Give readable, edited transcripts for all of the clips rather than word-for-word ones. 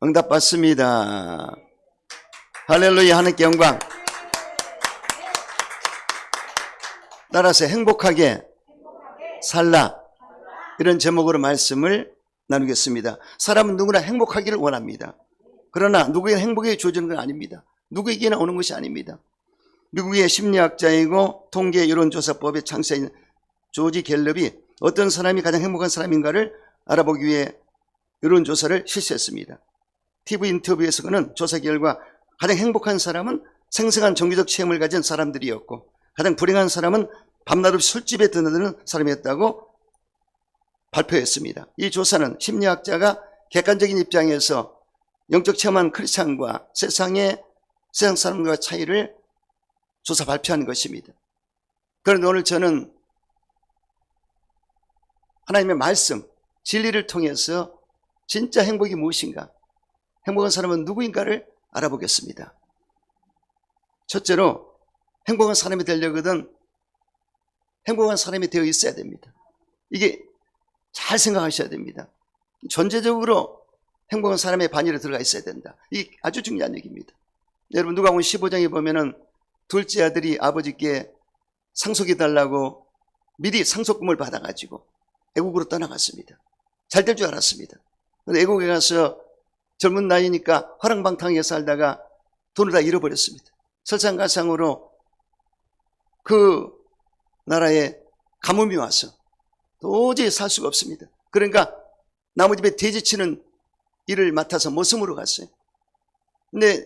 응답 받습니다. 할렐루야. 하나님께 영광. 따라서 행복하게 살라, 이런 제목으로 말씀을 나누겠습니다. 사람은 누구나 행복하기를 원합니다. 그러나 누구의 행복이 주어지는 건 아닙니다. 누구에게나 오는 것이 아닙니다. 미국의 심리학자이고 통계 여론조사법의 창시자인 조지 갤럽이 어떤 사람이 가장 행복한 사람인가를 알아보기 위해 여론조사를 실시했습니다. TV 인터뷰에서 그는 조사 결과 가장 행복한 사람은 생생한 정규적 체험을 가진 사람들이었고, 가장 불행한 사람은 밤낮 없이 술집에 드나드는 사람이었다고 발표했습니다. 이 조사는 심리학자가 객관적인 입장에서 영적 체험한 크리스찬과 세상 사람과 차이를 조사 발표한 것입니다. 그런데 오늘 저는 하나님의 말씀, 진리를 통해서 진짜 행복이 무엇인가, 행복한 사람은 누구인가를 알아보겠습니다. 첫째로, 행복한 사람이 되려거든 행복한 사람이 되어 있어야 됩니다. 이게 잘 생각하셔야 됩니다. 전제적으로 행복한 사람의 반열에 들어가 있어야 된다. 이게 아주 중요한 얘기입니다. 여러분, 누가복음 15장에 보면은 둘째 아들이 아버지께 상속해달라고 미리 상속금을 받아가지고 애국으로 떠나갔습니다. 잘 될 줄 알았습니다. 그런데 애국에 가서 젊은 나이니까 화랑방탕하게 살다가 돈을 다 잃어버렸습니다. 설상가상으로 그 나라에 가뭄이 와서 도저히 살 수가 없습니다. 그러니까 나무 집에 돼지 치는 일을 맡아서 머슴으로 갔어요. 근데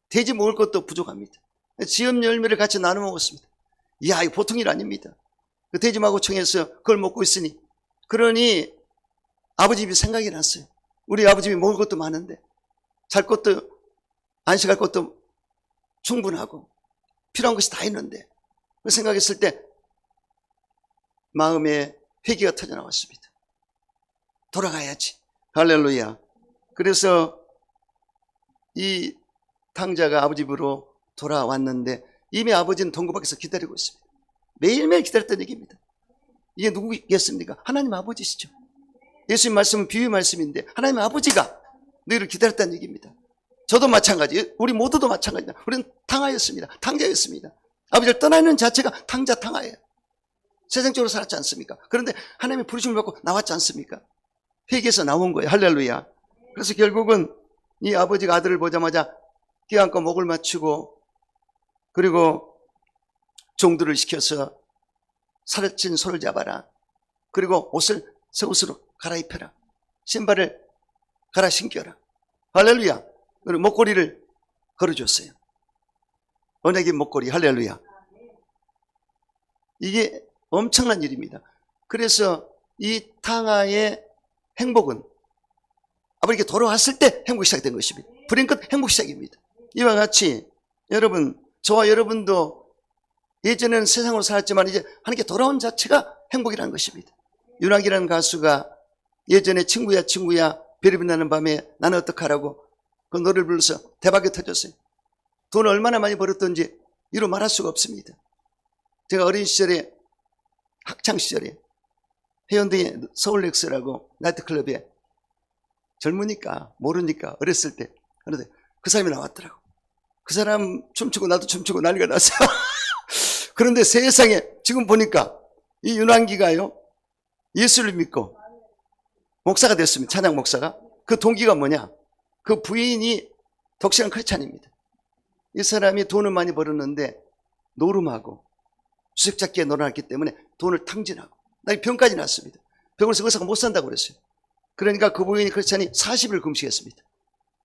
돼지 먹을 것도 부족합니다. 지엽 열매를 같이 나눠 먹었습니다. 이야, 이거 보통 일 아닙니다. 그 돼지하고 청해서 그걸 먹고 있으니, 그러니 아버지 집이 생각이 났어요. 우리 아버지 집이 먹을 것도 많은데, 잘 것도, 안식할 것도 충분하고 필요한 것이 다 있는데, 그 생각했을 때 마음에 회개가 터져나왔습니다. 돌아가야지. 할렐루야. 그래서 이 탕자가 아버지 집으로 돌아왔는데 이미 아버지는 동거 밖에서 기다리고 있습니다. 매일매일 기다렸던 얘기입니다. 이게 누구겠습니까? 하나님 아버지시죠. 예수님 말씀은 비유 말씀인데 하나님 아버지가 너희를 기다렸다는 얘기입니다. 저도 마찬가지, 우리 모두도 마찬가지다. 우리는 탕하였습니다. 탕자였습니다. 아버지를 떠나는 자체가 탕자예요. 세상적으로 살았지 않습니까? 그런데 하나님의 부르심을 받고 나왔지 않습니까? 회개에서 나온 거예요. 할렐루야. 그래서 결국은 이 아버지가 아들을 보자마자 끼안고 목을 맞추고, 그리고 종들을 시켜서 살찐 소를 잡아라. 그리고 옷을 새 옷으로 갈아입혀라. 신발을 갈아 신겨라. 할렐루야. 그리고 목걸이를 걸어줬어요. 언약의 목걸이. 할렐루야. 이게 엄청난 일입니다. 그래서 이 탕하의 행복은 아버지께 돌아왔을 때 행복이 시작된 것입니다. 불행 끝 행복 시작입니다. 이와 같이 여러분, 저와 여러분도 예전에는 세상으로 살았지만 이제 하나님께 돌아온 자체가 행복이라는 것입니다. 윤학이라는 가수가 예전에 친구야 별이 빛나는 밤에 나는 어떡하라고 그 노래를 불러서 대박이 터졌어요. 돈을 얼마나 많이 벌었던지 이루 말할 수가 없습니다. 제가 어린 시절에, 학창시절에 해운대에 서울렉스라고 나이트클럽에 젊으니까 모르니까 어렸을 때, 그런데 그 사람이 나왔더라고. 그 사람 춤추고 나도 춤추고 난리가 났어요. 그런데 세상에 지금 보니까 이 윤환기가요, 예수를 믿고 목사가 됐습니다. 찬양 목사가. 그 동기가 뭐냐, 그 부인이 독실한 크리스찬입니다. 이 사람이 돈을 많이 벌었는데 노름하고 수색잡기에 놀아났기 때문에 돈을 탕진하고 나중에 병까지 났습니다. 병원에서 의사가 못 산다고 그랬어요. 그러니까 그 부인이 크리스찬이 40일 금식했습니다.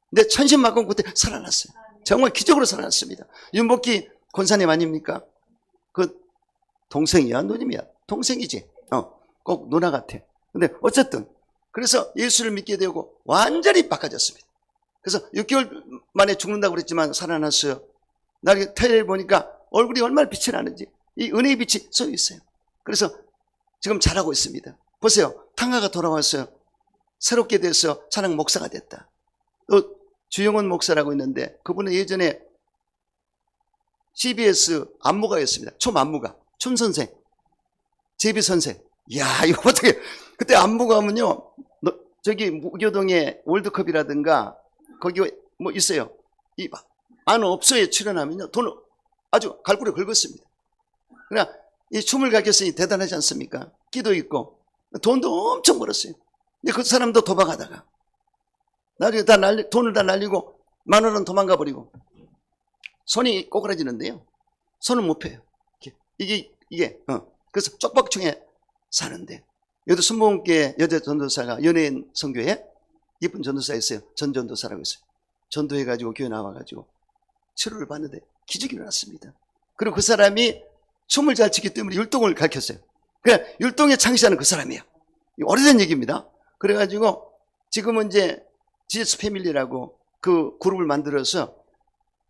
근데 천신만권 그때 살아났어요. 정말 기적으로 살아났습니다. 윤복기 권사님 아닙니까? 그 동생이야 누님이야? 동생이지. 꼭 누나 같아. 근데 어쨌든 그래서 예수를 믿게 되고 완전히 바꿔졌습니다. 그래서 6개월 만에 죽는다고 그랬지만 살아났어요. 나중에 텔레비를 보니까 얼굴이 얼마나 빛이 나는지, 이 은혜의 빛이 쏘여 있어요. 그래서 지금 잘하고 있습니다. 보세요. 탕하가 돌아왔어요. 새롭게 돼서 찬양 목사가 됐다. 또 주영원 목사라고 있는데 그분은 예전에 CBS 안무가였습니다. 춤 안무가, 춤 선생, 제비 선생. 이야, 이거 어떻게, 그때 안무가 하면요, 저기 무교동에 월드컵이라든가 거기 뭐 있어요. 이 안 업소에 출연하면요 돈을 아주 갈고리 긁었습니다. 그러나 이 춤을 가르쳤으니 대단하지 않습니까? 끼도 있고 돈도 엄청 벌었어요. 근데 그 사람도 도박하다가 나중에 돈을 다 날리고 10,000원은 도망가 버리고 손이 꼬그라지는데요. 손을 못 펴요. 이게 그래서 쪽박청에 사는데 여기도 순복음교회 여자 전도사가 연예인 선교에 이쁜 전도사 있어요. 전 전도사라고 있어요. 전도해가지고 교회 나와가지고 치료를 받는데 기적이 일어났습니다. 그리고 그 사람이 춤을 잘 추기 때문에 율동을 가르쳤어요. 그러니까 율동의 창시자는 그 사람이에요. 오래된 얘기입니다. 그래가지고 지금은 이제 지저스 패밀리라고 그 그룹을 만들어서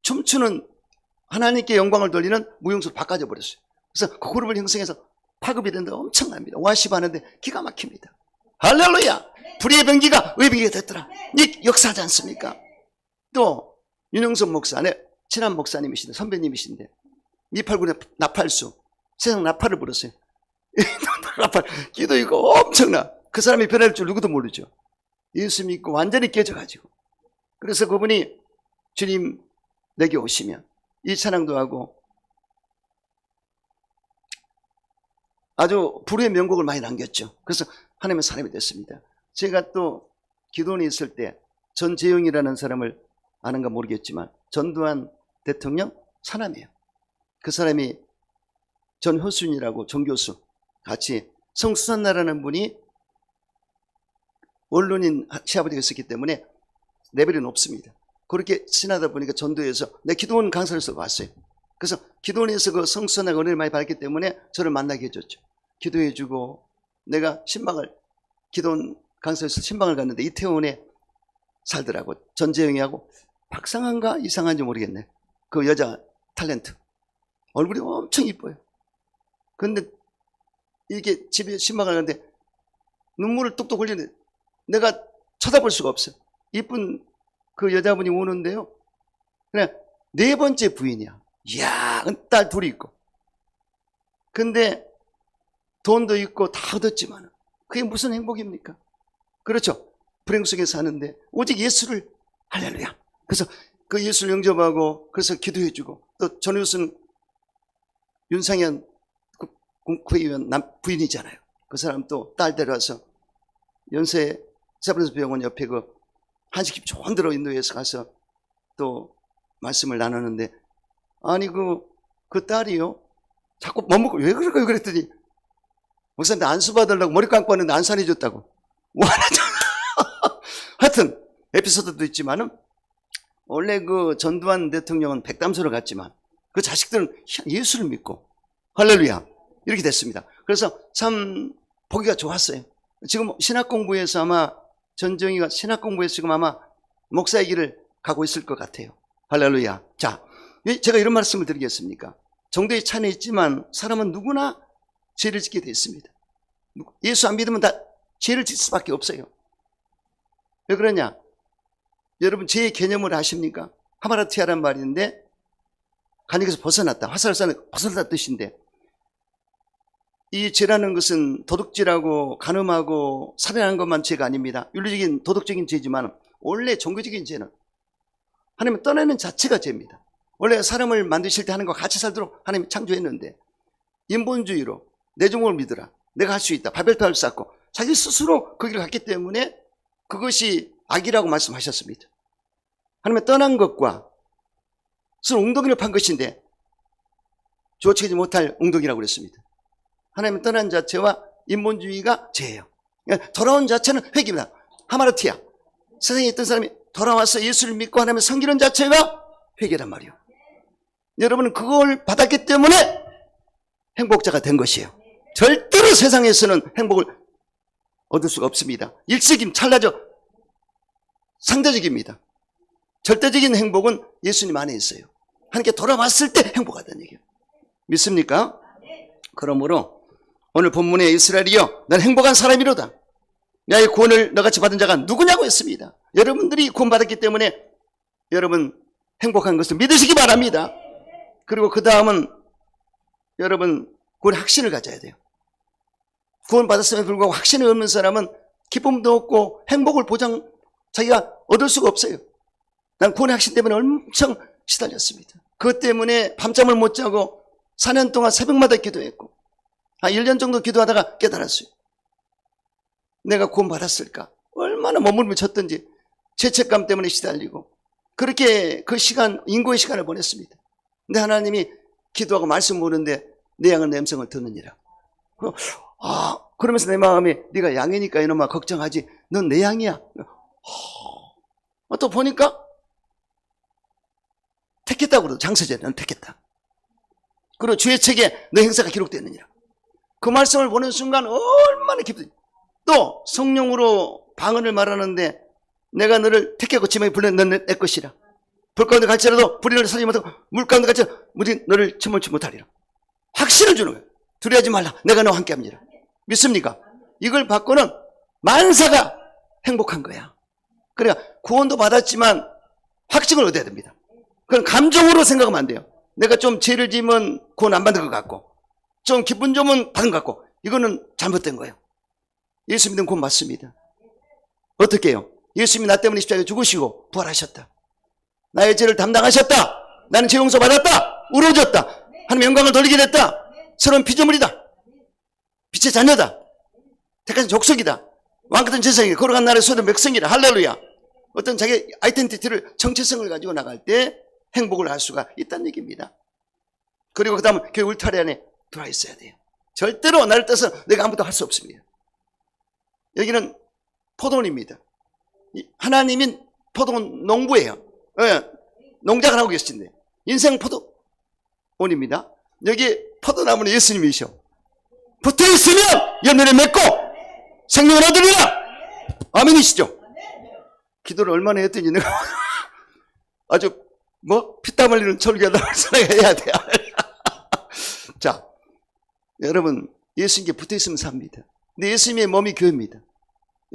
춤추는 하나님께 영광을 돌리는 무용수로 바꿔져 버렸어요. 그래서 그 그룹을 형성해서 파급이 되는데 엄청납니다. 와십 하는데 기가 막힙니다. 할렐루야! 불의의 병기가 의의 병기가 됐더라. 이 역사하지 않습니까? 또 윤영선 목사, 친한 목사님이신데 선배님이신데 미팔군의 나팔수 세상 나팔을 불었어요. 나팔 기도 있고 엄청나. 그 사람이 변할 줄 누구도 모르죠. 예수 믿고 완전히 깨져가지고. 그래서 그분이 주님 내게 오시면 이 찬양도 하고 아주 불후의 명곡을 많이 남겼죠. 그래서 하나님의 사람이 됐습니다. 제가 또 기도원에 있을 때 전재영이라는 사람을 아는가 모르겠지만 전두환 대통령 사남이에요. 그 사람이 전효순이라고 정교수 같이 성수산나라는 분이 언론인 시아버지가 있었기 때문에 레벨이 높습니다. 그렇게 지나다 보니까 전도에서 내 기도원 강사로서 왔어요. 그래서 기도원에서 그 성수산나가 은혜를 많이 받기 때문에 저를 만나게 해줬죠. 기도해주고 내가 신방을 기도원 강사로서 신방을 갔는데 이태원에 살더라고. 전재영이하고 박상한가 이상한지 모르겠네. 그 여자 탤런트 얼굴이 엄청 이뻐요. 근데 이게 집에 신방을 가는데 눈물을 뚝뚝 흘리는데 내가 쳐다볼 수가 없어. 이쁜 그 여자분이 오는데요. 그냥 4번째 부인이야. 이야, 딸 둘이 있고. 근데 돈도 있고 다 얻었지만 그게 무슨 행복입니까? 그렇죠. 불행 속에 사는데 오직 예수를 할렐루야. 그래서 그 예수를 영접하고 그래서 기도해주고 또 전효순 윤상현 국회의원 부인이잖아요. 그 사람 또 딸 데려와서 연세 세브란스 병원 옆에 그 한식집 좋은 데로 인도해서 가서 또 말씀을 나누는데 아니 그 딸이요 자꾸 못 먹고 왜 그럴까요? 그랬더니 목사한테 안수 받으려고 머리 감고 왔는데 안수 안 해줬다고. 와나잖아. 하여튼 에피소드도 있지만은 원래 그 전두환 대통령은 백담소를 갔지만 그 자식들은 예수를 믿고 할렐루야 이렇게 됐습니다. 그래서 참 보기가 좋았어요. 지금 신학공부에서 아마 전정희가 신학공부에서 지금 아마 목사의 길을 가고 있을 것 같아요. 할렐루야. 자, 제가 이런 말씀을 드리겠습니까? 정도의 차이는 있지만 사람은 누구나 죄를 짓게 돼 있습니다. 예수 안 믿으면 다 죄를 짓을 수밖에 없어요. 왜 그러냐? 여러분 죄의 개념을 아십니까? 하마라티아란 말인데 간역에서 벗어났다. 화살산을 벗어났다 뜻인데 이 죄라는 것은 도둑질하고 간음하고 살인하는 것만 죄가 아닙니다. 윤리적인 도덕적인 죄지만 원래 종교적인 죄는 하나님을 떠나는 자체가 죄입니다. 원래 사람을 만드실 때 하나님과 같이 살도록 하나님이 창조했는데 인본주의로 내 종을 믿으라. 내가 할 수 있다. 바벨탑을 쌓고 자기 스스로 그 길을 갔기 때문에 그것이 악이라고 말씀하셨습니다. 하나님의 떠난 것과 스스로 웅덩이를 판 것인데 조치하지 못할 웅덩이라고 그랬습니다. 하나님의 떠난 자체와 인본주의가 죄예요. 돌아온 자체는 회개입니다. 하마르티아. 세상에 있던 사람이 돌아와서 예수를 믿고 하나님을 섬기는 자체가 회개란 말이에요. 여러분은 그걸 받았기 때문에 행복자가 된 것이에요. 절대로 세상에서는 행복을 얻을 수가 없습니다. 일시적인 찰나죠. 상대적입니다. 절대적인 행복은 예수님 안에 있어요. 하나님께 돌아왔을 때 행복하다는 얘기예요. 믿습니까? 그러므로 오늘 본문에 이스라엘이여 난 행복한 사람이로다. 나의 구원을 너같이 받은 자가 누구냐고 했습니다. 여러분들이 구원받았기 때문에 여러분 행복한 것을 믿으시기 바랍니다. 그리고 그 다음은 여러분 구원의 확신을 가져야 돼요. 구원받았음에 불구하고 확신이 없는 사람은 기쁨도 없고 행복을 자기가 얻을 수가 없어요. 난 구원의 확신 때문에 엄청 시달렸습니다. 그것 때문에 밤잠을 못 자고 4년 동안 새벽마다 기도했고 한 1년 정도 기도하다가 깨달았어요. 내가 구원받았을까? 얼마나 머물면쳤던지 죄책감 때문에 시달리고 그렇게 그 시간, 인고의 시간을 보냈습니다. 근데 하나님이 기도하고 말씀 보는데 내 양은 내 음성을 듣느니라. 그러면서 내 마음에 네가 양이니까 이놈아 걱정하지. 넌 내 양이야. 또 보니까 택했다고 그러죠. 장서전에 넌 택했다. 그리고 주의 책에 너 행사가 기록되느니라. 그 말씀을 보는 순간 얼마나 기쁘지. 또 성령으로 방언을 말하는데 내가 너를 택하고 지명에 불러 넌 내 것이라. 불 가운데 갈지라도 불이 너를 살리지 못하고 물 가운데 갈지라도 물이 너를 침몰치 못하리라. 확신을 주는 거예요. 두려워하지 말라. 내가 너와 함께합니다. 믿습니까? 이걸 받고는 만사가 행복한 거야. 그러니까 구원도 받았지만 확증을 얻어야 됩니다. 그건 감정으로 생각하면 안 돼요. 내가 좀 죄를 지으면 구원 안 받은 것 같고 좀 기분 좋으면 받은 것 같고 이거는 잘못된 거예요. 예수 믿으면 구원 받습니다. 어떻게 해요? 예수님이 나 때문에 십자가에 죽으시고 부활하셨다. 나의 죄를 담당하셨다. 나는 죄 용서 받았다. 우러졌다. 하나님 영광을 돌리게 됐다. 새로운 피조물이다. 빛의 자녀다. 택한 족속이다. 왕같은 재성이 걸어간 나라의 소된 백성이다. 할렐루야. 어떤 자기 아이덴티티를 정체성을 가지고 나갈 때 행복을 할 수가 있다는 얘기입니다. 그리고 그 다음은 교회 울타리 안에 들어와 있어야 돼요. 절대로 나를 떠서 내가 아무것도 할 수 없습니다. 여기는 포도원입니다. 하나님인 포도원 농부예요. 농작을 하고 계시는데 인생 포도원입니다. 여기 포도나무는 예수님이셔. 붙어있으면 열매를 맺고 생명을 얻으리라. 아멘이시죠? 기도를 얼마나 했더니 내가 아주 피땀 흘리는 절개하다 생각해야 돼요. 자, 여러분 예수님께 붙어있으면 삽니다. 근데 예수님의 몸이 교회입니다.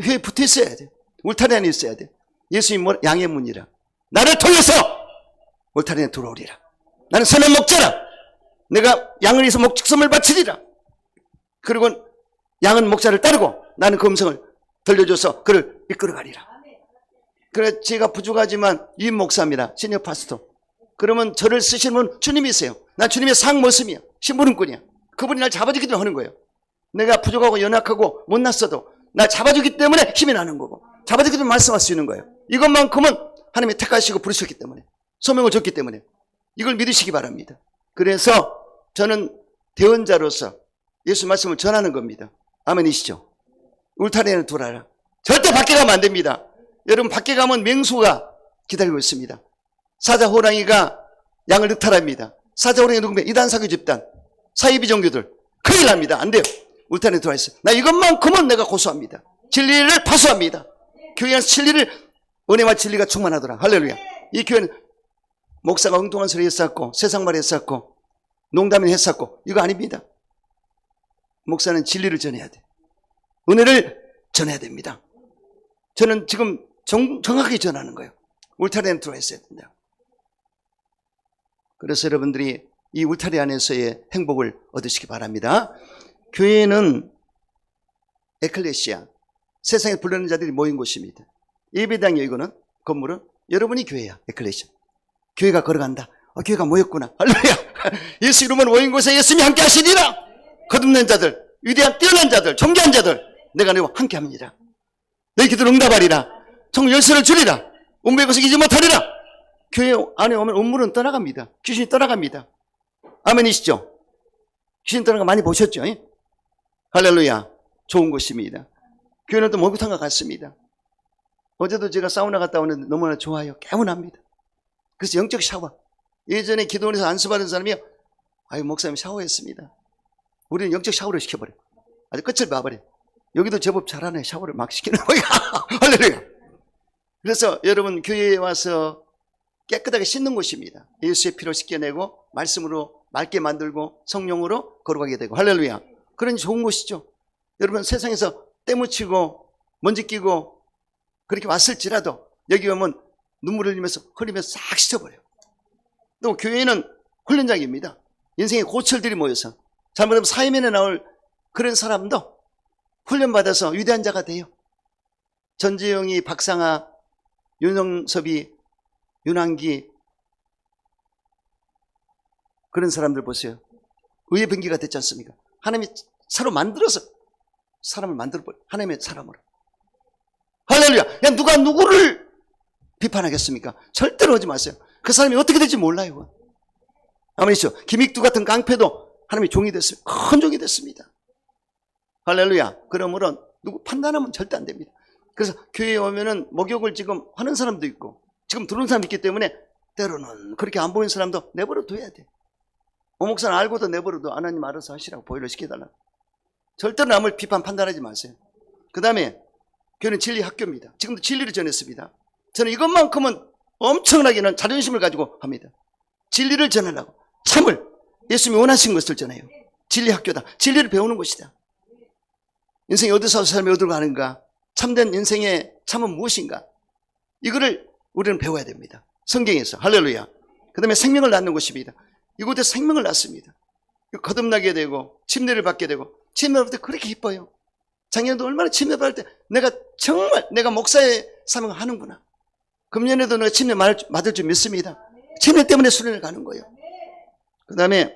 교회에 붙어있어야 돼. 울타리 안에 있어야 돼. 예수님 양의 문이라. 나를 통해서 울타리 안에 들어오리라. 나는 선한 목자라. 내가 양을 위해서 목축섬을 바치리라. 그리고 양은 목자를 따르고 나는 그 음성을 들려줘서 그를 이끌어가리라. 그래 제가 부족하지만 유임 목사입니다. 시니어 파스터. 그러면 저를 쓰시는 분 주님이세요. 난 주님의 상 모습이야. 심부름꾼이야. 그분이 날 잡아주기도 하는 거예요. 내가 부족하고 연약하고 못났어도 날 잡아주기 때문에 힘이 나는 거고 잡아주기 때문에 말씀할 수 있는 거예요. 이것만큼은 하나님이 택하시고 부르셨기 때문에 소명을 줬기 때문에 이걸 믿으시기 바랍니다. 그래서 저는 대언자로서 예수 말씀을 전하는 겁니다. 아멘이시죠? 울타리에는 돌아라. 절대 밖에 가면 안 됩니다. 여러분 밖에 가면 맹수가 기다리고 있습니다. 사자 호랑이가 양을 늑탈합니다. 사자 호랑이 누구면 이단 사교 집단 사이비 종교들 큰일 납니다. 안 돼요. 울타리에 들어와 있어요. 나 이것만큼은 내가 고소합니다. 진리를 파수합니다. 교회 안에서 진리를 은혜와 진리가 충만하더라. 할렐루야. 이 교회는 목사가 엉뚱한 소리 했었고 세상 말 했었고 농담을 했었고 이거 아닙니다. 목사는 진리를 전해야 돼. 은혜를 전해야 됩니다. 저는 지금 정확하게 전하는 거예요. 울타리에 들어와 있어야 된다. 그래서 여러분들이 이 울타리 안에서의 행복을 얻으시기 바랍니다. 교회는 에클레시아, 세상에 불리는 자들이 모인 곳입니다. 예배당이 이거는 건물은 여러분이 교회야. 에클레시아. 교회가 걸어간다. 교회가 모였구나. 할렐루야. 예수 이름으로 모인 곳에 예수님이 함께 하시리라. 거듭낸 자들, 위대한 뛰어난 자들, 존귀한 자들 내가 너희와 함께 합니다. 너희 기도를 응답하리라. 청 열쇠를 주리라. 음부의 것을 이기지 못하리라. 교회 안에 오면 음물은 떠나갑니다. 귀신이 떠나갑니다. 아멘이시죠? 귀신 떠나간 거 많이 보셨죠? 할렐루야. 좋은 곳입니다. 교회는 또 목욕탕과 같습니다. 어제도 제가 사우나 갔다 오는데 너무나 좋아요. 개운합니다. 그래서 영적 샤워. 예전에 기도원에서 안수받은 사람이요. 목사님 샤워했습니다. 우리는 영적 샤워를 시켜버려. 아주 끝을 봐버려. 여기도 제법 잘하네. 샤워를 막 시키는 거야. 할렐루야. 그래서 여러분 교회에 와서 깨끗하게 씻는 곳입니다. 예수의 피로 씻겨내고 말씀으로 맑게 만들고 성령으로 걸어가게 되고 할렐루야. 그런 좋은 곳이죠. 여러분 세상에서 때 묻히고 먼지 끼고 그렇게 왔을지라도 여기 오면 눈물을 흘리면서 싹 씻어버려요. 또 교회는 훈련장입니다. 인생의 고철들이 모여서 잘못하면 사회면에 나올 그런 사람도 훈련받아서 위대한 자가 돼요. 전재영이, 박상아, 윤영섭이, 윤한기, 그런 사람들 보세요. 의의 병기가 됐지 않습니까? 하나님이 새로 만들어서 사람을 만들어버려. 하나님의 사람으로. 할렐루야. 야, 누가 누구를 비판하겠습니까? 절대로 하지 마세요. 그 사람이 어떻게 될지 몰라요. 아멘이죠. 김익두 같은 깡패도 하나님의 종이 됐습니다. 큰 종이 됐습니다. 할렐루야. 그러므로 누구 판단하면 절대 안 됩니다. 그래서 교회에 오면은 목욕을 지금 하는 사람도 있고 지금 들어온 사람이 있기 때문에 때로는 그렇게 안 보이는 사람도 내버려 둬야 돼. 오목사는 알고도 내버려도 하나님 알아서 하시라고 보혈을 시켜달라고. 절대로 남을 비판 판단하지 마세요. 그 다음에 교회는 진리 학교입니다. 지금도 진리를 전했습니다. 저는 이것만큼은 엄청나게는 자존심을 가지고 합니다. 진리를 전하려고. 참을 예수님이 원하신 것을 전해요. 진리 학교다. 진리를 배우는 곳이다. 인생이 어디서 삶이 어디로 가는가, 참된 인생의 참은 무엇인가, 이거를 우리는 배워야 됩니다. 성경에서. 할렐루야. 그 다음에 생명을 낳는 곳입니다. 이곳에서 생명을 낳습니다. 거듭나게 되고 침례를 받게 되고, 침례를 받을 때 그렇게 기뻐요. 작년에도 얼마나 침례 받을 때 내가 정말 내가 목사의 사명을 하는구나. 금년에도 내가 침례 맞을 줄 믿습니다. 침례 때문에 수련을 가는 거예요. 그 다음에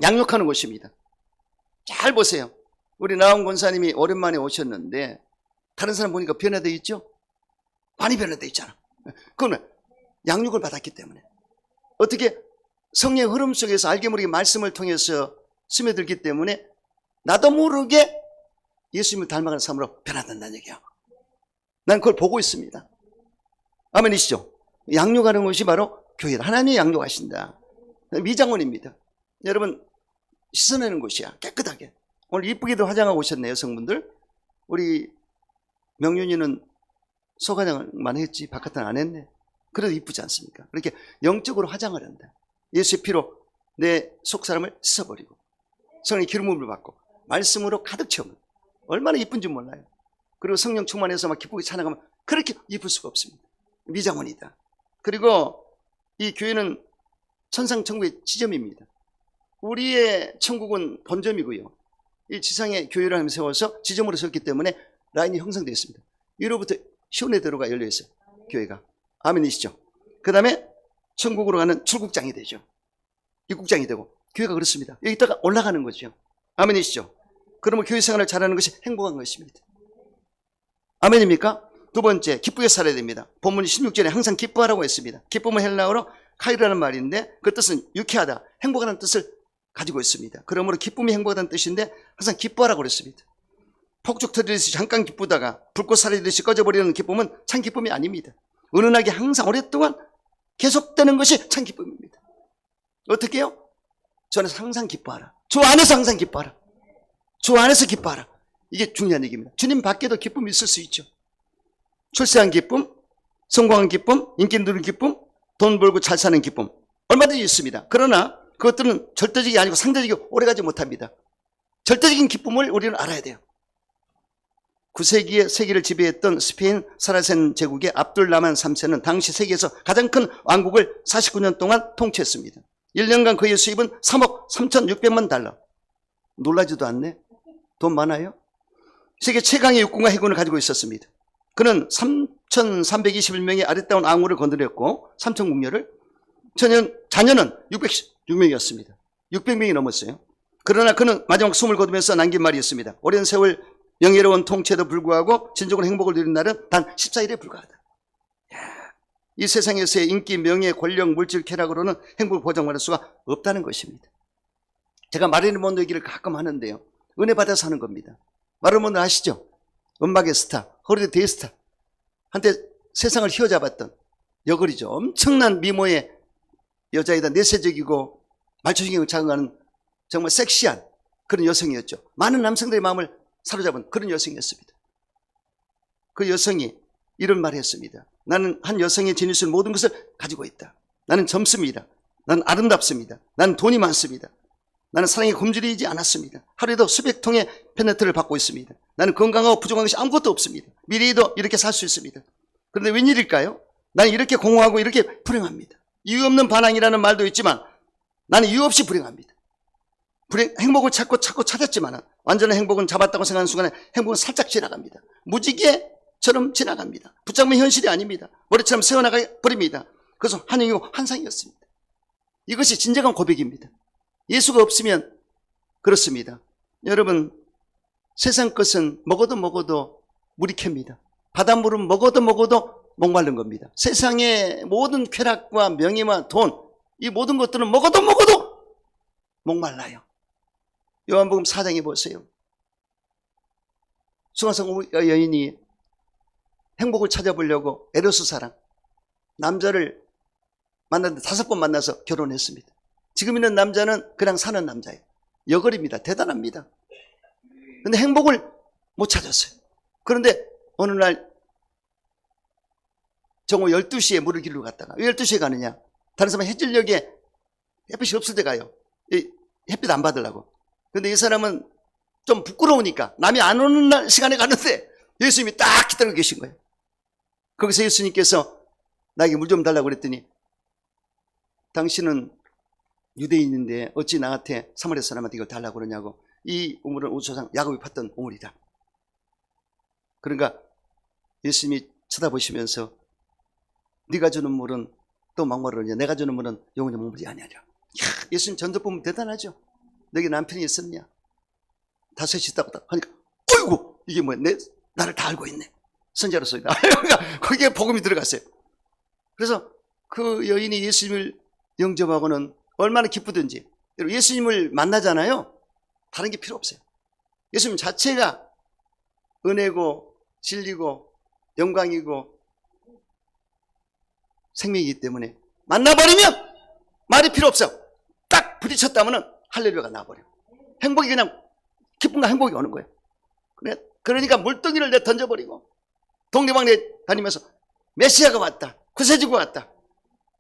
양육하는 곳입니다. 잘 보세요. 우리 나온 권사님이 오랜만에 오셨는데 다른 사람 보니까 변화되어 있죠? 많이 변화되어 있잖아. 그러면 양육을 받았기 때문에 어떻게 성령의 흐름 속에서 알게 모르게 말씀을 통해서 스며들기 때문에 나도 모르게 예수님을 닮아가는 삶으로 변화된다는 얘기야. 난 그걸 보고 있습니다. 아멘이시죠? 양육하는 것이 바로 교회다. 하나님이 양육하신다. 미장원입니다. 여러분 씻어내는 곳이야. 깨끗하게. 오늘 이쁘게도 화장하고 오셨네요. 여성분들. 우리 명윤이는 속화장만 했지 바깥은 안 했네. 그래도 이쁘지 않습니까? 그렇게 영적으로 화장을 한다. 예수의 피로 내 속사람을 씻어버리고 성령의 기름부음을 받고 말씀으로 가득 채우면 얼마나 이쁜지 몰라요. 그리고 성령 충만해서 막 기쁘게 찬양하면 그렇게 이쁠 수가 없습니다. 미장원이다. 그리고 이 교회는 천상천국의 지점입니다. 우리의 천국은 본점이고요. 이 지상의 교회를 하면서 세워서 지점으로 세웠기 때문에 라인이 형성되어 있습니다. 위로부터 시온의대로가 열려 있어요. 교회가. 아멘이시죠? 그 다음에 천국으로 가는 출국장이 되죠. 입국장이 되고 교회가 그렇습니다. 여기다가 올라가는 거죠. 아멘이시죠? 그러면 교회 생활을 잘하는 것이 행복한 것입니다. 아멘입니까? 두 번째, 기쁘게 살아야 됩니다. 본문 16절에 항상 기뻐하라고 했습니다. 기쁨은 헬라어로 카이라는 말인데 그 뜻은 유쾌하다, 행복하다는 뜻을 가지고 있습니다. 그러므로 기쁨이 행복하다는 뜻인데 항상 기뻐하라고 그랬습니다. 폭죽 터지듯이 잠깐 기쁘다가 불꽃 사라지듯이 꺼져버리는 기쁨은 참 기쁨이 아닙니다. 은은하게 항상 오랫동안 계속되는 것이 참 기쁨입니다. 어떻게 해요? 주 안에서 항상 기뻐하라. 주 안에서 항상 기뻐하라. 주 안에서 기뻐하라. 이게 중요한 얘기입니다. 주님 밖에도 기쁨이 있을 수 있죠. 출세한 기쁨, 성공한 기쁨, 인기 누리는 기쁨, 돈 벌고 잘 사는 기쁨 얼마든지 있습니다. 그러나 그것들은 절대적이 아니고 상대적이 오래가지 못합니다. 절대적인 기쁨을 우리는 알아야 돼요. 9세기에 세계를 지배했던 스페인 사라센 제국의 압둘라만 3세는 당시 세계에서 가장 큰 왕국을 49년 동안 통치했습니다. 1년간 그의 수입은 3억 3,600만 달러. 놀라지도 않네. 돈 많아요? 세계 최강의 육군과 해군을 가지고 있었습니다. 그는 3,321명의 아리따운 앙호를 건드렸고 3,000궁녀를, 자녀는 606명이었습니다. 600명이 넘었어요. 그러나 그는 마지막 숨을 거두면서 남긴 말이 있습니다. 오랜 세월 영예로운 통치에도 불구하고 진정으로 행복을 누린 날은 단 14일에 불과하다. 이 세상에서의 인기, 명예, 권력, 물질, 쾌락으로는 행복을 보장받을 수가 없다는 것입니다. 제가 마릴린 먼로 얘기를 가끔 하는데요. 은혜 받아서 하는 겁니다. 마릴린 먼로 아시죠? 음악의 스타, 허리드 데이스타. 한때 세상을 휘어잡았던 여걸이죠. 엄청난 미모의 여자이다. 내세적이고 말초신경을 자극하는 정말 섹시한 그런 여성이었죠. 많은 남성들의 마음을 사로잡은 그런 여성이었습니다. 그 여성이 이런 말을 했습니다. 나는 한 여성의 지닐 수 있는 모든 것을 가지고 있다. 나는 젊습니다. 나는 아름답습니다. 나는 돈이 많습니다. 나는 사랑에 굶주리지 않았습니다. 하루에도 수백 통의 페네트를 받고 있습니다. 나는 건강하고 부족한 것이 아무것도 없습니다. 미래에도 이렇게 살 수 있습니다. 그런데 웬일일까요? 나는 이렇게 공허하고 이렇게 불행합니다. 이유 없는 반항이라는 말도 있지만 나는 이유 없이 불행합니다. 행복을 찾고 찾았지만 완전한 행복은 잡았다고 생각하는 순간에 행복은 살짝 지나갑니다. 무지개 머리처럼 지나갑니다. 붙잡으면 현실이 아닙니다. 머리처럼 새어나가 버립니다. 그래서 한영이고 환상이었습니다. 이것이 진정한 고백입니다. 예수가 없으면 그렇습니다. 여러분, 세상 것은 먹어도 물이 캡니다. 바닷물은 먹어도 목마른 겁니다. 세상의 모든 쾌락과 명예와 돈, 이 모든 것들은 먹어도 목말라요. 요한복음 4장에 보세요. 수강성 여인이 행복을 찾아보려고 에로스 사랑, 남자를 만났는데 5번 만나서 결혼했습니다. 지금 있는 남자는 그냥 사는 남자예요. 여걸입니다. 대단합니다. 근데 행복을 못 찾았어요. 그런데 어느 날 정오 12시에 물을 기르러 갔다가, 왜 12시에 가느냐? 다른 사람은 해질녘에 햇빛이 없을 때 가요. 햇빛 안 받으려고. 근데 이 사람은 좀 부끄러우니까 남이 안 오는 날 시간에 갔는데 예수님이 딱 기다리고 계신 거예요. 거기서 예수님께서 나에게 물 좀 달라고 그랬더니, 당신은 유대인인데 어찌 나한테 사마리아 사람한테 이걸 달라고 그러냐고. 이 우물은 우주조상 야곱이 팠던 우물이다. 그러니까 예수님이 쳐다보시면서, 네가 주는 물은 또 막말을 하냐, 내가 주는 물은 영원히 목물이 아니하냐. 예수님 전도 보면 대단하죠. 너에게 남편이 있었냐? 5이 있다고 하니까, 어이구, 이게 뭐야, 나를 다 알고 있네. 선자로서 거기에 복음이 들어갔어요. 그래서 그 여인이 예수님을 영접하고는 얼마나 기쁘든지, 예수님을 만나잖아요. 다른 게 필요 없어요. 예수님 자체가 은혜고 진리고 영광이고 생명이기 때문에 만나버리면 말이 필요 없어. 딱 부딪혔다면 할렐루야가 나와버려. 행복이 그냥 기쁨과 행복이 오는 거예요. 그러니까 물동이를 내 던져버리고 동네방네 다니면서 메시아가 왔다, 구세주가 왔다,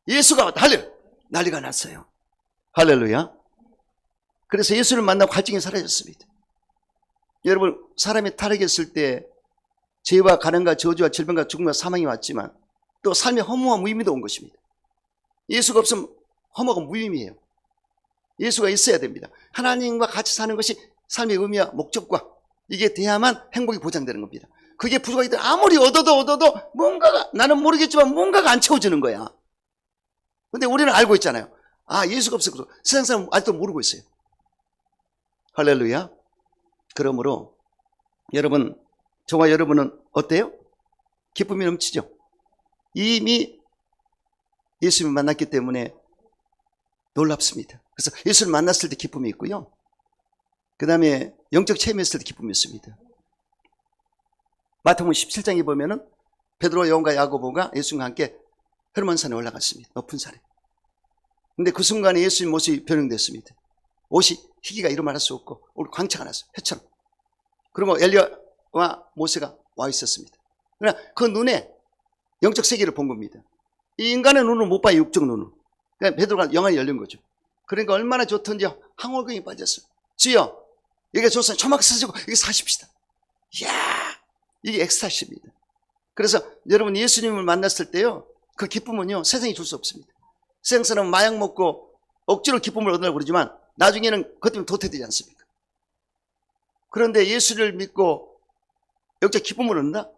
예수가 왔다, 할렐루야, 난리가 났어요. 할렐루야. 그래서 예수를 만나고 갈증이 사라졌습니다. 여러분, 사람이 타락했을 때 죄와 가난과 저주와 질병과 죽음과 사망이 왔지만 또 삶의 허무와 무의미도 온 것입니다. 예수가 없으면 허무하고 무의미해요. 예수가 있어야 됩니다. 하나님과 같이 사는 것이 삶의 의미와 목적과 이게 돼야만 행복이 보장되는 겁니다. 그게 부족하기 때문에 아무리 얻어도 뭔가가, 나는 모르겠지만 뭔가가 안 채워지는 거야. 근데 우리는 알고 있잖아요. 아, 예수가 없어서 세상 사람 아직도 모르고 있어요. 할렐루야. 그러므로 여러분, 저와 여러분은 어때요? 기쁨이 넘치죠? 이미 예수님을 만났기 때문에 놀랍습니다. 그래서 예수를 만났을 때 기쁨이 있고요. 그 다음에 영적 체험했을 때 기쁨이 있습니다. 마태복음 17장에 보면은 베드로와 요한과 야고보가 예수님과 함께 헤르몬산에 올라갔습니다. 높은 산에. 근데 그 순간에 예수님 모습이 변형됐습니다. 옷이 희기가 이루 말할 수 없고 광채가 났어요. 햇처럼. 그리고 엘리야와 모세가 와 있었습니다. 그러나 그 눈에 영적 세계를 본 겁니다. 이 인간의 눈을 못 봐요. 육적 눈을. 그러니까 베드로가 영안이 열린 거죠. 그러니까 얼마나 좋던지 항월경이 빠졌어요. 주여, 여기가 좋습니다. 초막 쓰시고 여기 사십시다. 이야, 이게 엑스타시입니다. 그래서 여러분, 예수님을 만났을 때요, 그 기쁨은요 세상이 줄 수 없습니다. 세상 사람은 마약 먹고 억지로 기쁨을 얻으려고 그러지만 나중에는 그것 때문에 도태되지 않습니까? 그런데 예수를 믿고 영적 기쁨을 얻는다?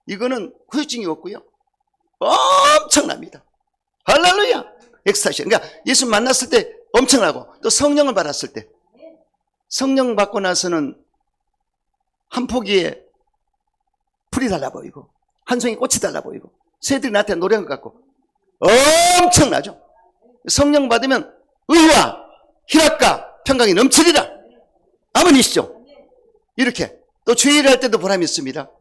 이거는 후유증이 없고요, 엄청납니다. 할렐루야. 엑스타시. 그러니까 예수 만났을 때 엄청나고, 또 성령을 받았을 때, 성령 받고 나서는 한 포기에 풀이 달라 보이고 한 송이 꽃이 달라 보이고 새들이 나한테 노래한 것 같고 엄청나죠. 성령 받으면 의와 희락과 평강이 넘치리라. 아멘이시죠? 이렇게. 또 주일을 할 때도 보람이 있습니다.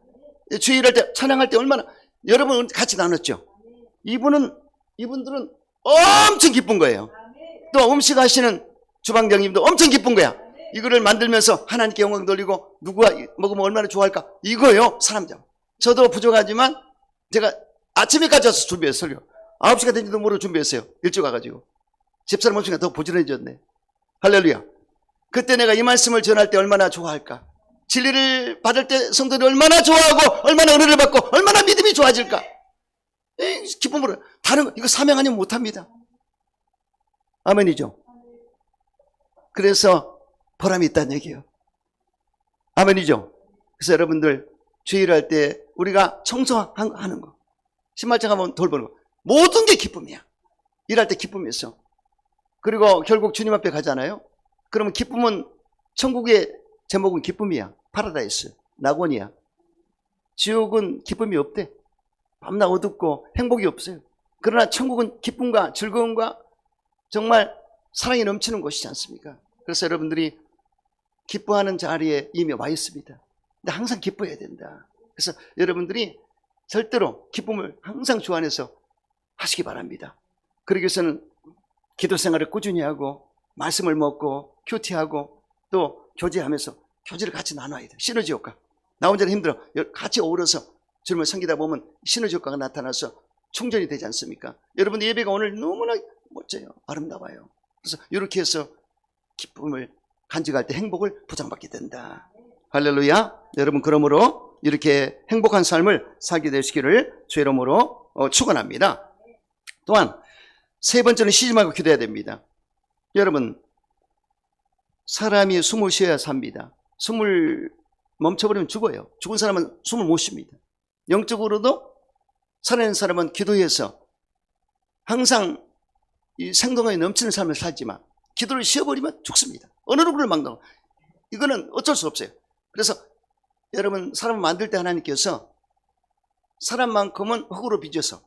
주일을 할 때, 찬양할 때 얼마나 여러분 같이 나눴죠. 이분들은 엄청 기쁜 거예요. 또 음식 하시는 주방장님도 엄청 기쁜 거야. 이거를 만들면서 하나님께 영광 돌리고 누구가 먹으면 얼마나 좋아할까, 이거요. 사람장. 저도 부족하지만 제가 아침에까지 와서 준비했어요. 9시가 된지도 모르고 준비했어요. 일찍 와가지고. 집사람 없으니까 더 부지런해졌네. 할렐루야. 그때 내가 이 말씀을 전할 때 얼마나 좋아할까. 진리를 받을 때 성도들이 얼마나 좋아하고 얼마나 은혜를 받고 얼마나 믿음이 좋아질까. 기쁨으로. 다른 거, 이거 사명 아니면 못합니다. 아멘이죠. 그래서 보람이 있다는 얘기예요. 아멘이죠. 그래서 여러분들, 주일할 때 우리가 청소하는 거, 신발장 한번 돌보는 거, 모든 게 기쁨이야. 일할 때 기쁨이 있어. 그리고 결국 주님 앞에 가잖아요. 그러면 기쁨은, 천국의 제목은 기쁨이야. 파라다이스, 낙원이야. 지옥은 기쁨이 없대. 밤낮 어둡고 행복이 없어요. 그러나 천국은 기쁨과 즐거움과 정말 사랑이 넘치는 곳이지 않습니까? 그래서 여러분들이 기뻐하는 자리에 이미 와 있습니다. 근데 항상 기뻐해야 된다. 그래서 여러분들이 절대로 기쁨을 항상 주 안에서 하시기 바랍니다. 그러기 위해서는 기도 생활을 꾸준히 하고, 말씀을 먹고, 큐티하고, 또 교제하면서 교제를 같이 나눠야 돼. 시너지 효과. 나 혼자는 힘들어. 같이 어우러서 주님을 섬기다 보면 시너지 효과가 나타나서 충전이 되지 않습니까? 여러분 예배가 오늘 너무나 멋져요. 아름다워요. 그래서 이렇게 해서 기쁨을 간직할 때 행복을 보장받게 된다. 할렐루야. 여러분 그러므로 이렇게 행복한 삶을 살게 되시기를 주 이름으로 축원합니다. 또한 세 번째는 쉬지 말고 기도해야 됩니다. 여러분 사람이 숨을 쉬어야 삽니다. 숨을 멈춰버리면 죽어요. 죽은 사람은 숨을 못 쉽니다. 영적으로도 살아있는 사람은 기도해서 항상 이 생동감이 넘치는 삶을 살지만 기도를 쉬어버리면 죽습니다. 어느 누구를 막는 이거는 어쩔 수 없어요. 그래서 여러분 사람을 만들 때 하나님께서 사람만큼은 흙으로 빚어서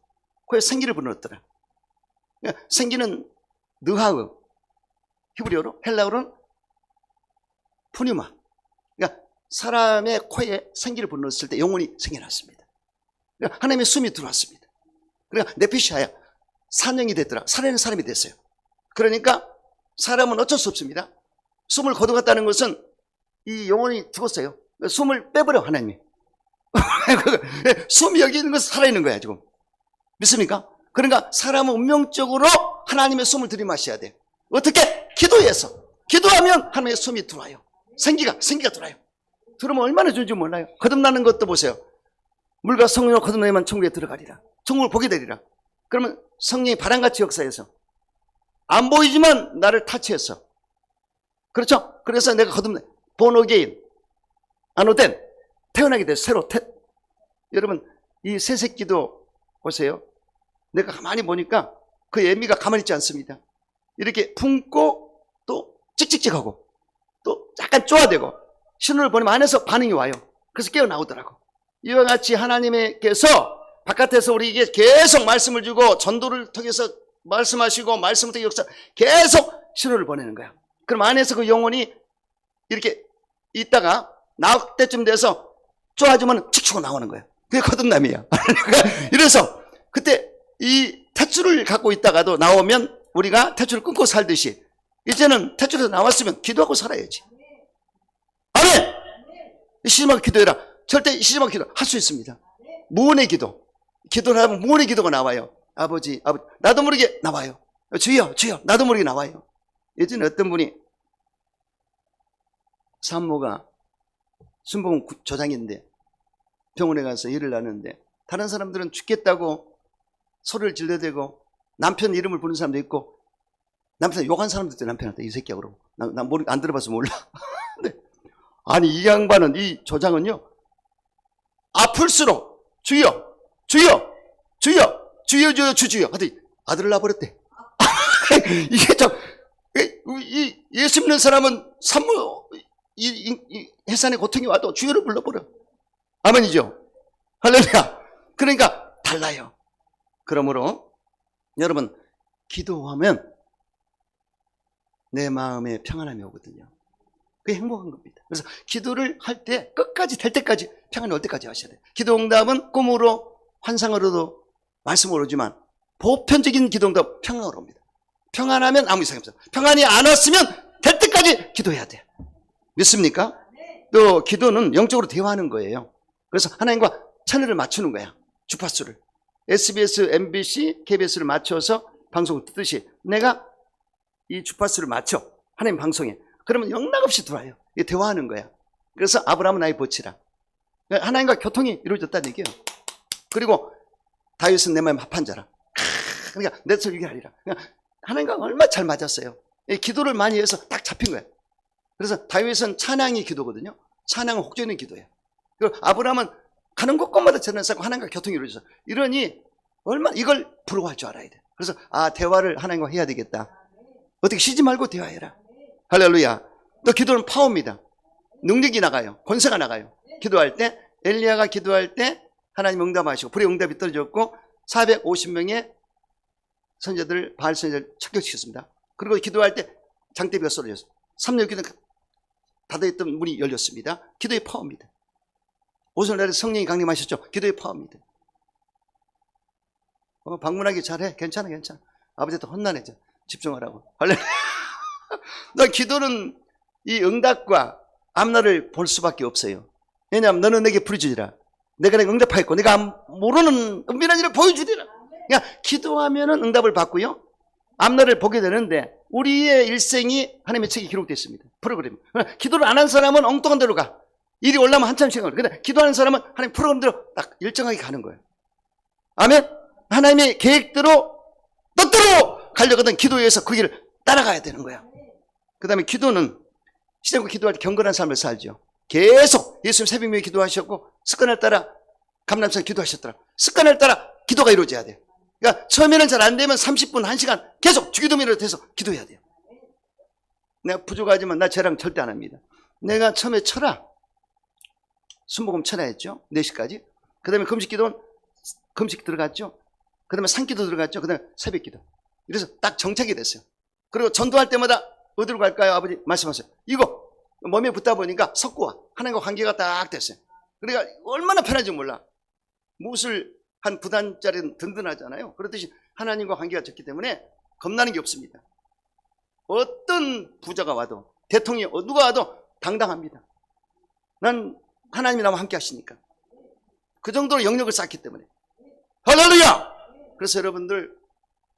그에 생기를 불어넣었더라. 그러니까 생기는 느하의, 히브리어로, 헬라어로는 푸뉴마. 그러니까 사람의 코에 생기를 불어넣었을 때 영혼이 생겨났습니다. 그러니까 하나님의 숨이 들어왔습니다. 그러니까 네피샤야 산영이 됐더라. 살아있는 사람이 됐어요. 그러니까 사람은 어쩔 수 없습니다. 숨을 거둬갔다는 것은 이 영혼이 죽었어요. 숨을 빼버려 하나님이. 숨이 여기 있는 것은 살아있는 거야 지금. 믿습니까? 그러니까 사람은 운명적으로 하나님의 숨을 들이마셔야 돼. 어떻게? 기도해서. 기도하면 하나님의 숨이 들어와요. 생기가 들어와요. 들으면 얼마나 좋은지 몰라요. 거듭나는 것도 보세요. 물과 성령으로 거듭나야만 천국에 들어가리라. 천국을 보게 되리라. 그러면 성령이 바람같이 역사해서 안 보이지만 나를 타치해서, 그렇죠? 그래서 내가 거듭나 born again, 아노된, 태어나게 돼서 새로 여러분 이 새 새끼도 보세요. 내가 가만히 보니까 그 애미가 가만히 있지 않습니다. 이렇게 품고 또 찍찍찍하고 또 약간 쪼아대고 신호를 보내면 안에서 반응이 와요. 그래서 깨어나오더라고. 이와 같이 하나님께서 바깥에서 우리에게 계속 말씀을 주고 전도를 통해서 말씀하시고 말씀을 통해 역사 계속 신호를 보내는 거야. 그럼 안에서 그 영혼이 이렇게 있다가 나올 때쯤 돼서 쪼아주면 칙 치고 나오는 거야. 그게 거듭남이야. 이래서 그때 이 탯줄을 갖고 있다가도 나오면 우리가 탯줄을 끊고 살듯이 이제는 탯줄에서 나왔으면 기도하고 살아야지. 아멘! 시지막히 기도해라. 절대 시지막히 기도 할 수 있습니다. 무언의 기도. 기도를 하면 무언의 기도가 나와요. 아버지, 나도 모르게 나와요. 주여, 나도 모르게 나와요. 예전에 어떤 분이 산모가 순복음 조장인데 병원에 가서 일을 하는데 다른 사람들은 죽겠다고 소리를 질러대고 남편 이름을 부르는 사람도 있고 남편 욕한 사람도 있대. 남편한테 이 새끼야 그러고 안 들어봐서 몰라. 근데 아니 이 양반은 이 조장은요 아플수록 주여 하더니 아들을 낳아버렸대. 이게 참 예수 믿는 사람은 산모 이 해산의 고통이 와도 주여를 불러버려. 아멘이죠. 할렐루야. 그러니까 달라요. 그러므로 여러분 기도하면 내 마음에 평안함이 오거든요. 그게 행복한 겁니다. 그래서 기도를 할 때 끝까지 될 때까지 평안이 올 때까지 하셔야 돼요. 기도 응답은 꿈으로 환상으로도 말씀으로 오지만 보편적인 기도 응답 평안으로 옵니다. 평안하면 아무 이상이 없어요. 평안이 안 왔으면 될 때까지 기도해야 돼요. 믿습니까? 또 기도는 영적으로 대화하는 거예요. 그래서 하나님과 채널을 맞추는 거야. 주파수를. SBS, MBC, KBS를 맞춰서 방송을 듣듯이 내가 이 주파수를 맞춰. 하나님 방송에. 그러면 영락없이 들어와요. 이게 대화하는 거야. 그래서 아브라함은 나의 보치라. 하나님과 교통이 이루어졌다는 얘기예요. 그리고 다윗은 내 마음에 합한 자라. 그러니까 내 뜻을 이루게 하리라. 그러니까 하나님과 얼마나 잘 맞았어요. 기도를 많이 해서 딱 잡힌 거예요. 그래서 다윗은 찬양이 기도거든요. 찬양은 혹조 있는 기도예요. 그리고 아브라함은 가는 곳곳마다 전화를 쌓고 하나님과 교통이 이루어져. 이러니 얼마나 이걸 부러워할 줄 알아야 돼. 그래서 대화를 하나님과 해야 되겠다. 어떻게 쉬지 말고 대화해라. 할렐루야. 또 기도는 파워입니다. 능력이 나가요. 권세가 나가요. 기도할 때 엘리야가 기도할 때 하나님 응답하시고 불의 응답이 떨어졌고 450명의 선지자들 바알 선지자를 척결시켰습니다. 그리고 기도할 때 장대비가 쏟아졌어요. 3년 기도 닫아있던 문이 열렸습니다. 기도의 파워입니다. 오늘날에 성령이 강림하셨죠. 기도의 파워입니다. 방문하기 잘해. 괜찮아. 아버지한테 혼나내죠. 집중하라고. 너 기도는 이 응답과 앞날을 볼 수밖에 없어요. 왜냐하면 너는 내게 부르짖으라. 내가 내가 응답하였고 내가 모르는 은밀한 일을 보여주리라. 그러니까 기도하면은 응답을 받고요. 앞날을 보게 되는데 우리의 일생이 하나님의 책에 기록되어 있습니다. 프로그램. 기도를 안 한 사람은 엉뚱한 데로 가. 일이 올라면 한참 시간 걸려. 근데 기도하는 사람은 하나님 프로그램대로 딱 일정하게 가는 거예요. 아멘. 하나님의 계획대로 뜻대로 가려거든 기도에서 그 길을 따라가야 되는 거야. 그 다음에 기도는 시대고 기도할 때 경건한 삶을 살죠. 계속 예수님 새벽에 기도하셨고 습관을 따라 감람산 기도하셨더라. 습관을 따라 기도가 이루어져야 돼요. 그러니까 처음에는 잘 안 되면 30분, 1시간 계속 주기도문이라도 해서 기도해야 돼요. 내가 부족하지만 나 쟤랑 절대 안 합니다. 내가 처음에 철야 순복음 철야 했죠. 4시까지. 그 다음에 금식기도는 금식 들어갔죠. 그 다음에 산기도 들어갔죠. 그 다음에 새벽기도. 이래서 딱 정착이 됐어요. 그리고 전도할 때마다 어디로 갈까요? 아버지 말씀하세요. 이거 몸에 붙다 보니까 석구와 하나님과 관계가 딱 됐어요. 그러니까 얼마나 편한지 몰라. 못을 한 9단짜리는 든든하잖아요. 그렇듯이 하나님과 관계가 좋기 때문에 겁나는 게 없습니다. 어떤 부자가 와도 대통령이 누가 와도 당당합니다. 난 하나님이 나와 함께 하시니까. 그 정도로 영역을 쌓기 때문에. 할렐루야! 그래서 여러분들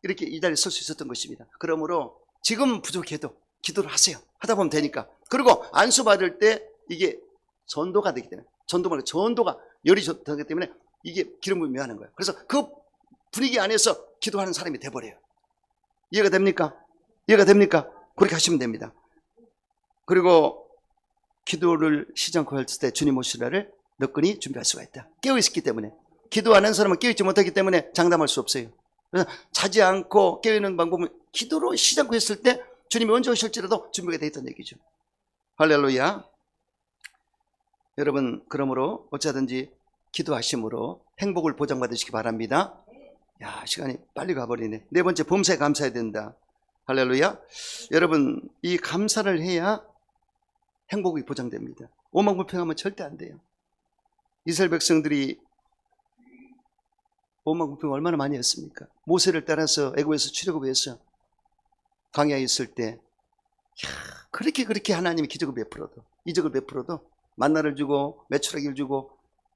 이렇게 이 자리에 설 수 있었던 것입니다. 그러므로 지금 부족해도 기도를 하세요. 하다 보면 되니까. 그리고 안수 받을 때 이게 전도가 되기 때문에 전도가 열이 되기 때문에 이게 기름 부음이 하는 거예요. 그래서 그 분위기 안에서 기도하는 사람이 돼버려요. 이해가 됩니까? 이해가 됩니까? 그렇게 하시면 됩니다. 그리고 기도를 쉬지 않고 했을 때 주님 오실 날을 너끈히 준비할 수가 있다. 깨어있기 때문에. 기도하는 사람은 깨어있지 못하기 때문에 장담할 수 없어요. 그래서 자지 않고 깨어있는 방법은 기도로 쉬지 않고 했을 때 주님이 언제 오실지라도 준비가 되어 있다는 얘기죠. 할렐루야. 여러분 그러므로 어쩌든지 기도하심으로 행복을 보장받으시기 바랍니다. 야, 시간이 빨리 가버리네. 네 번째, 범사에 감사해야 된다. 할렐루야. 여러분 이 감사를 해야 행복이 보장됩니다. 오만불평하면 절대 안 돼요. 이스라엘 백성들이 오만불평 얼마나 많이 했습니까? 모세를 따라서 애굽에서 출애굽을 해서 광야에 있을 때 그렇게 하나님이 기적을 베풀어도 이적을 베풀어도 만나를 주고 메추라기를 주고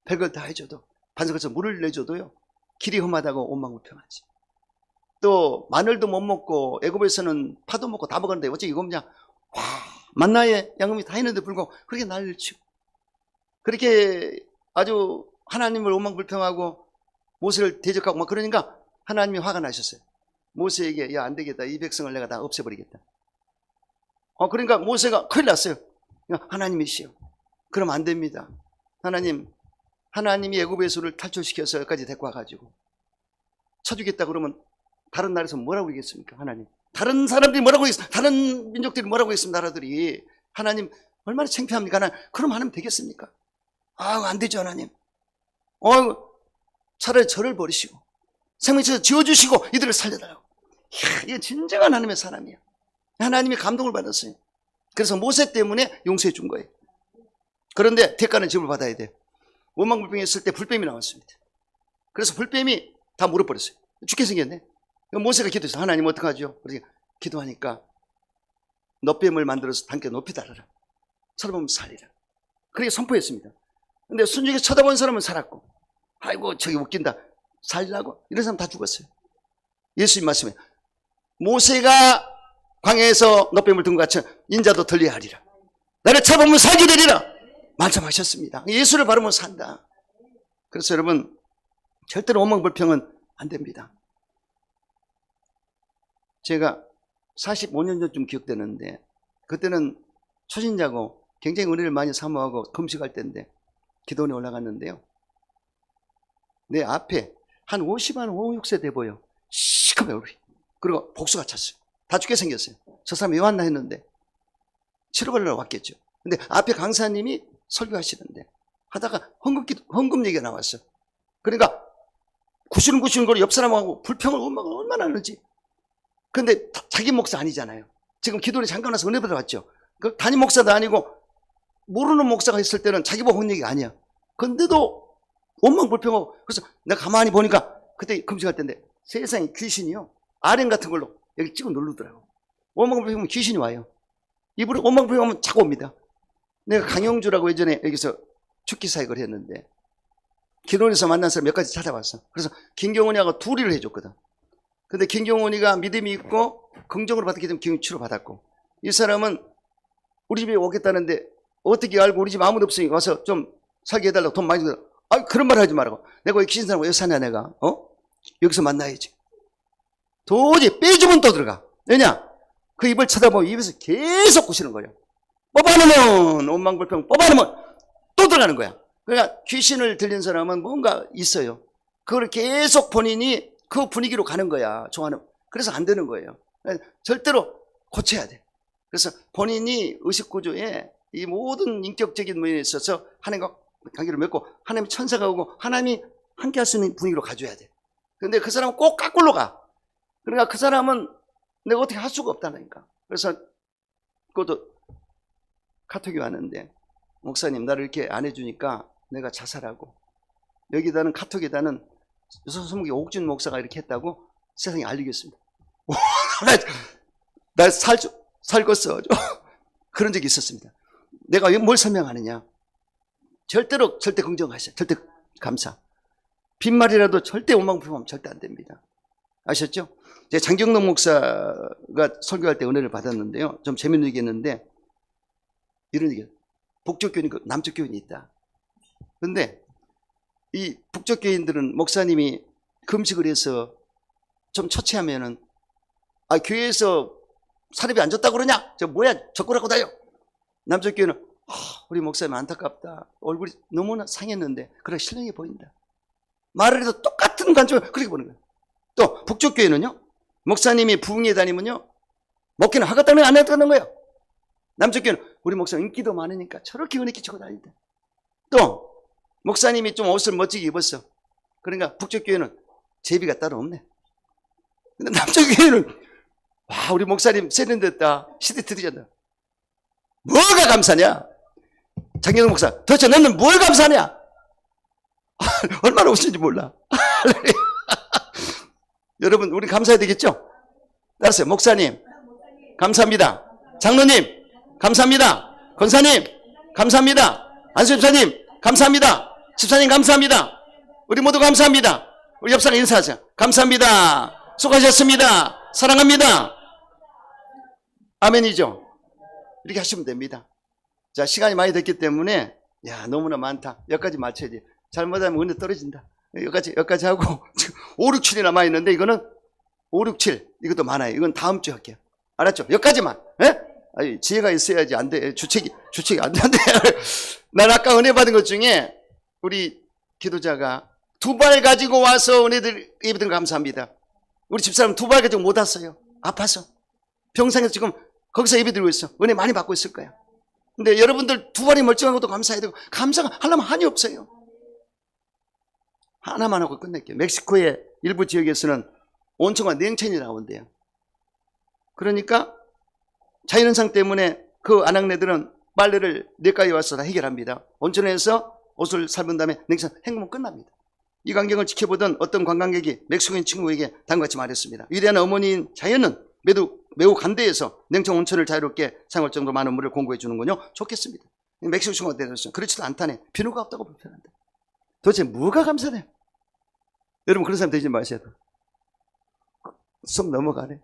별걸 다 해줘도 반석에서 물을 내줘도요 길이 험하다고 오만불평하지. 또 마늘도 못 먹고 애굽에서는 파도 먹고 다 먹었는데 어째 이거 없냐. 와, 만나에 양음이 다 있는데 불구하고 그렇게 난리를 치고 그렇게 아주 하나님을 오만불평하고 모세를 대적하고 막 그러니까 하나님이 화가 나셨어요. 모세에게 야, 안 되겠다. 이 백성을 내가 다 없애버리겠다. 그러니까 모세가 큰일 났어요. 하나님이시여. 그럼 안 됩니다. 하나님이 애굽에서를 탈출시켜서 여기까지 데리고 와가지고 쳐주겠다 그러면 다른 나라에서 뭐라고 하겠습니까? 하나님. 다른 사람들이 뭐라고 하겠습니까? 다른 민족들이 뭐라고 하겠습니까? 나라들이. 하나님 얼마나 창피합니까? 하나님. 그럼 하나님 되겠습니까? 안 되죠 하나님. 차라리 저를 버리시고 생명체에서 지워주시고 이들을 살려달라고. 이게 진정한 하나님의 사람이야. 하나님이 감동을 받았어요. 그래서 모세 때문에 용서해 준 거예요. 그런데 대가는 지불 받아야 돼요. 오만불평이 했을 때 불뱀이 나왔습니다. 그래서 불뱀이 다 물어버렸어요. 죽게 생겼네. 모세가 기도했어요. 하나님 어떡하죠? 그래서 기도하니까 놋뱀을 만들어서 담겨 높이 달아라. 쳐다보면 살리라. 그렇게 선포했습니다. 근데 순종해서 쳐다본 사람은 살았고 아이고 저기 웃긴다. 살리라고 이런 사람 다 죽었어요. 예수님 말씀에 모세가 광야에서 놋뱀을 든 것 같이 인자도 들리하리라. 나를 쳐다보면 살게 되리라 말씀하셨습니다. 예수를 바르면 산다. 그래서 여러분 절대로 오만불평은 안 됩니다. 제가 45년 전쯤 기억되는데 그때는 초신자고 굉장히 은혜를 많이 사모하고 금식할 때인데 기도원에 올라갔는데요. 내 앞에 한 50한 5, 6세 돼 보여. 시커매 얼굴이. 그리고 복수가 찼어요. 다 죽게 생겼어요. 저 사람이 왜 왔나 했는데 치료받으러 왔겠죠. 근데 앞에 강사님이 설교하시는데 하다가 헌금 얘기가 나왔어. 그러니까 구시는 거를 옆 사람하고 불평을 얼마나 하는지. 근데 자기 목사 아니잖아요. 지금 기도를 잠깐 와서 은혜 받아왔죠. 그 담임 목사도 아니고 모르는 목사가 있을 때는 자기 보고 한 얘기가 아니야. 근데도 원망불평하고. 그래서 내가 가만히 보니까 그때 금식할 때인데 세상에 귀신이요. 아령 같은 걸로 여기 찍어 누르더라고. 원망불평하면 귀신이 와요. 입으로 원망불평하면 자꾸 옵니다. 내가 강영주라고 예전에 여기서 죽기 사역을 했는데 기도원에서 만난 사람 몇 가지 찾아봤어. 그래서 김경원이하고 둘이를 해줬거든. 근데 김경원이가 믿음이 있고 긍정으로 받았기 때문에 기운 치료받았고, 이 사람은 우리 집에 오겠다는데 어떻게 알고 우리 집 아무도 없으니 와서 좀 살게 해달라고 돈 많이 주더라. 아, 그런 말 하지 말라고. 내가 왜 귀신 사람 왜 사냐 내가. 여기서 만나야지. 도저히 빼주면 또 들어가. 왜냐? 그 입을 쳐다보면 입에서 계속 구시는 거예요. 뽑아놓으면 원망불평, 뽑아놓으면 또 들어가는 거야. 그러니까 귀신을 들린 사람은 뭔가 있어요. 그걸 계속 본인이 그 분위기로 가는 거야. 좋아하는. 그래서 안 되는 거예요. 절대로 고쳐야 돼. 그래서 본인이 의식구조에 이 모든 인격적인 면에 있어서 하나님과 관계를 맺고 하나님이 천사가 오고 하나님이 함께 할 수 있는 분위기로 가줘야 돼. 근데 그 사람은 꼭 거꾸로 가. 그러니까 그 사람은 내가 어떻게 할 수가 없다니까. 그래서 그것도 카톡이 왔는데, 목사님 나를 이렇게 안 해주니까 내가 자살하고, 여기다는 카톡에다는 유서수목의 옥준 목사가 이렇게 했다고 세상에 알리겠습니다. 나 살겄어. 그런 적이 있었습니다. 내가 뭘 설명하느냐. 절대 긍정하셔. 절대 감사. 빈말이라도 절대 원망불평하면 절대 안 됩니다. 아셨죠? 제가 장경록 목사가 설교할 때 은혜를 받았는데요. 좀 재밌는 얘기했는데, 이런 얘기예요. 북쪽 교인, 남쪽 교인이 있다. 근데 이 북쪽 교인들은 목사님이 금식을 해서 좀 처치하면은, 아, 교회에서 사립이 안 줬다고 그러냐? 저 뭐야? 적고라고 다요. 남쪽 교회는, 우리 목사님 안타깝다. 얼굴이 너무나 상했는데, 그래, 신령해 보인다. 말을 해도 똑같은 관점을 그렇게 보는 거예요. 또, 북쪽 교회는요, 목사님이 부흥회 다니면요, 먹기는 하겠다는 안 하겠다는 거예요. 남쪽 교회는 우리 목사님 인기도 많으니까 저렇게 은혜 끼치고 다닌다. 또, 목사님이 좀 옷을 멋지게 입었어. 그러니까 북쪽 교회는 제비가 따로 없네. 근데 남쪽 교회는, 와, 우리 목사님 세련됐다. 시대 들이졌다. 뭐가 감사냐? 장경록 목사, 도대체 너는 뭘 감사하냐? 얼마나 웃는지 몰라. 여러분, 우리 감사해야 되겠죠? 알았어요. 목사님, 감사합니다. 장로님, 감사합니다. 권사님, 감사합니다. 안수집사님, 감사합니다. 집사님, 감사합니다. 우리 모두 감사합니다. 우리 옆 사람 인사하자. 감사합니다. 수고하셨습니다. 사랑합니다. 아멘이죠? 이렇게 하시면 됩니다. 자, 시간이 많이 됐기 때문에, 야, 너무나 많다. 여기까지 맞춰야지. 잘못하면 은혜 떨어진다. 여기까지 하고, 5, 6, 7이 남아있는데, 이거는 5, 6, 7. 이것도 많아요. 이건 다음 주에 할게요. 알았죠? 여기까지만. 예? 아니, 지혜가 있어야지. 안 돼. 주책이 안 돼. 난 아까 은혜 받은 것 중에, 우리 기도자가 2발 가지고 와서 은혜들, 예배드리고 감사합니다. 우리 집사람 2발 가지고 못 왔어요. 아파서. 병상에서 지금 거기서 예배드리고 있어. 은혜 많이 받고 있을 거야. 근데 여러분들 2발이 멀쩡한 것도 감사해야 되고, 감사가 하려면 한이 없어요. 하나만 하고 끝낼게요. 멕시코의 일부 지역에서는 온천과 냉천이 나온대요. 그러니까 자연현상 때문에 그 아낙네들은 빨래를 내과에 와서 다 해결합니다. 온천에서 옷을 삶은 다음에 냉천 헹구면 끝납니다. 이 광경을 지켜보던 어떤 관광객이 멕시코인 친구에게 다음같이 말했습니다. 위대한 어머니인 자연은 매우 간대해서 냉천 온천을 자유롭게 사용할 정도로 많은 물을 공급해 주는군요. 좋겠습니다. 멕시코 친구가 대답했어요. 그렇지도 않다네. 비누가 없다고 불편한데. 도대체 뭐가 감사해? 여러분, 그런 사람 되지 마셔야 돼. 속 넘어가네.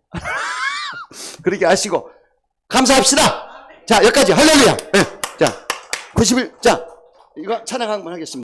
그렇게 아시고 감사합시다. 자, 여기까지 할렐루야. 네. 자, 90일. 자, 이거 찬양 한번 하겠습니다.